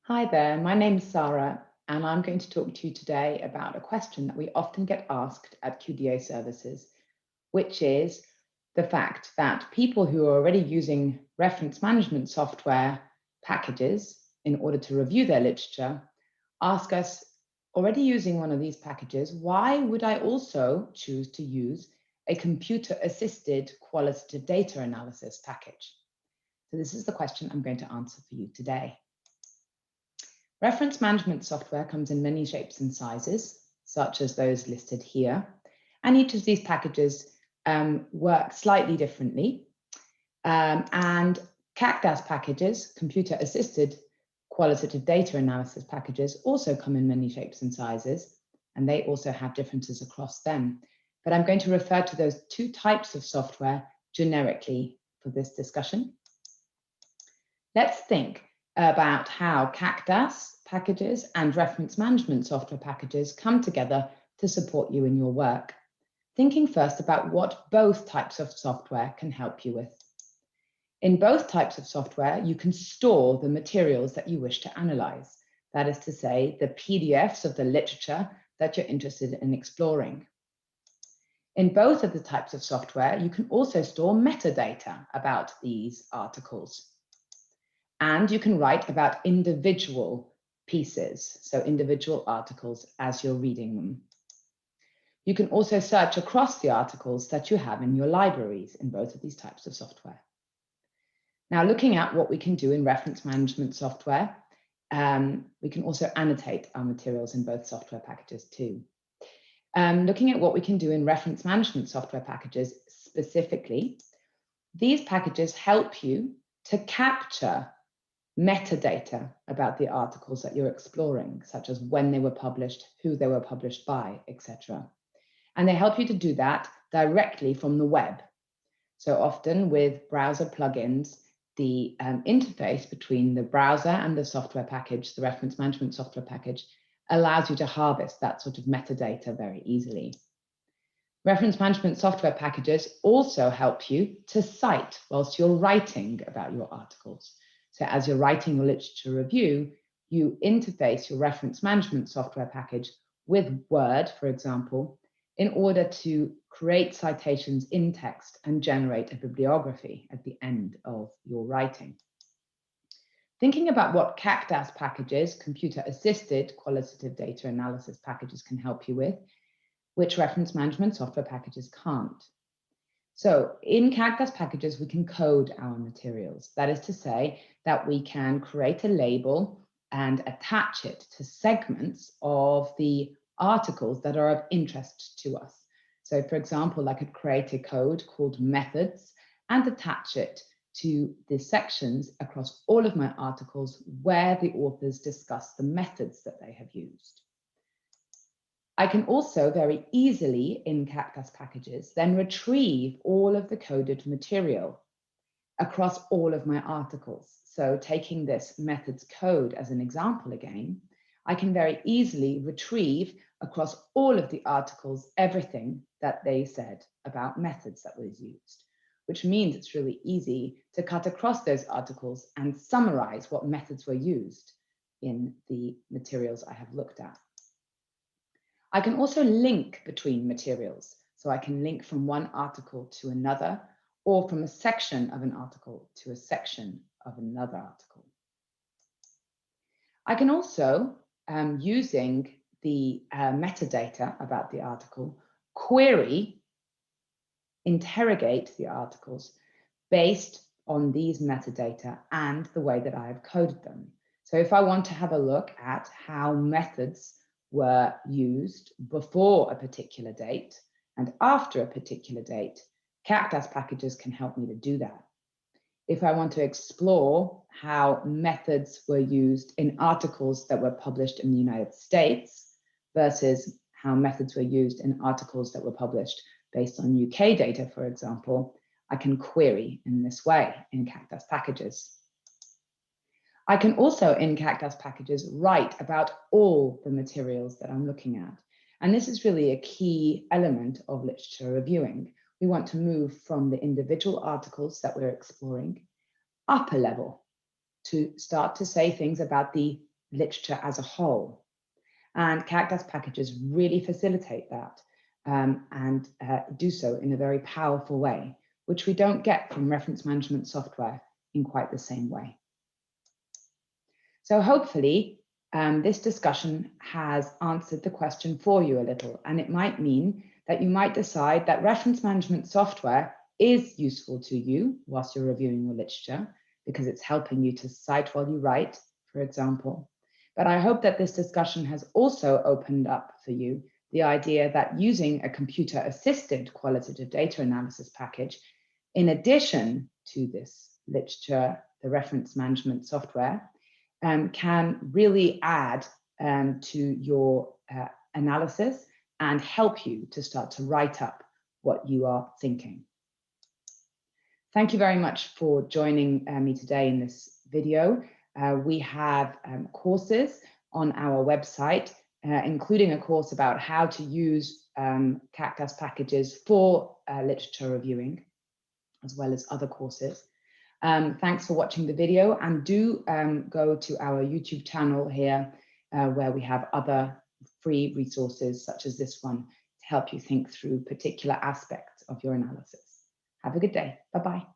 Hi there, my name's Sarah, and I'm going to talk to you today about a question that we often get asked at QDA services, which is the fact that people who are already using reference management software packages in order to review their literature ask us, already using one of these packages, why would I also choose to use a computer-assisted qualitative data analysis package? So this is the question I'm going to answer for you today. Reference management software comes in many shapes and sizes, such as those listed here, and each of these packages work slightly differently. And CAQDAS packages, computer-assisted qualitative data analysis packages, also come in many shapes and sizes, and they also have differences across them. But I'm going to refer to those two types of software generically for this discussion. Let's think about how CAQDAS packages and reference management software packages come together to support you in your work. Thinking first about what both types of software can help you with. In both types of software, you can store the materials that you wish to analyze. That is to say, the PDFs of the literature that you're interested in exploring. In both of the types of software, you can also store metadata about these articles. And you can write about individual pieces, so individual articles as you're reading them. You can also search across the articles that you have in your libraries in both of these types of software. Now, looking at what we can do in reference management software, we can also annotate our materials in both software packages too. Looking at what we can do in reference management software packages specifically, these packages help you to capture metadata about the articles that you're exploring, such as when they were published, who they were published by, etc. And they help you to do that directly from the web. So often with browser plugins, the interface between the browser and the software package, the reference management software package, allows you to harvest that sort of metadata very easily. Reference management software packages also help you to cite whilst you're writing about your articles. So as you're writing your literature review, you interface your reference management software package with Word, for example, in order to create citations in text and generate a bibliography at the end of your writing. Thinking about what CAQDAS packages, computer-assisted qualitative data analysis packages, can help you with, which reference management software packages can't. So in CAQDAS packages, we can code our materials. That is to say that we can create a label and attach it to segments of the articles that are of interest to us. So for example, I could create a code called methods and attach it to the sections across all of my articles where the authors discuss the methods that they have used. I can also very easily in CAQDAS packages then retrieve all of the coded material across all of my articles. So taking this methods code as an example again, I can very easily retrieve across all of the articles everything that they said about methods that was used, which means it's really easy to cut across those articles and summarize what methods were used in the materials I have looked at. I can also link between materials. So I can link from one article to another, or from a section of an article to a section of another article. I can also, using the metadata about the article, query, interrogate the articles based on these metadata and the way that I have coded them. So if I want to have a look at how methods were used before a particular date and after a particular date, CAQDAS packages can help me to do that. If I want to explore how methods were used in articles that were published in the United States versus how methods were used in articles that were published based on UK data, for example, I can query in this way in CAQDAS packages. I can also, in CAQDAS packages, write about all the materials that I'm looking at. And this is really a key element of literature reviewing. We want to move from the individual articles that we're exploring up a level to start to say things about the literature as a whole. And CAQDAS packages really facilitate that and do so in a very powerful way, which we don't get from reference management software in quite the same way. So hopefully this discussion has answered the question for you a little, and it might mean that you might decide that reference management software is useful to you whilst you're reviewing your literature, because it's helping you to cite while you write, for example. But I hope that this discussion has also opened up for you the idea that using a computer-assisted qualitative data analysis package, in addition to this literature, the reference management software, can really add to your analysis and help you to start to write up what you are thinking. Thank you very much for joining me today in this video. We have courses on our website, including a course about how to use CAQDAS packages for literature reviewing, as well as other courses. Thanks for watching the video, and do go to our YouTube channel here, where we have other free resources such as this one to help you think through particular aspects of your analysis. Have a good day. Bye-bye.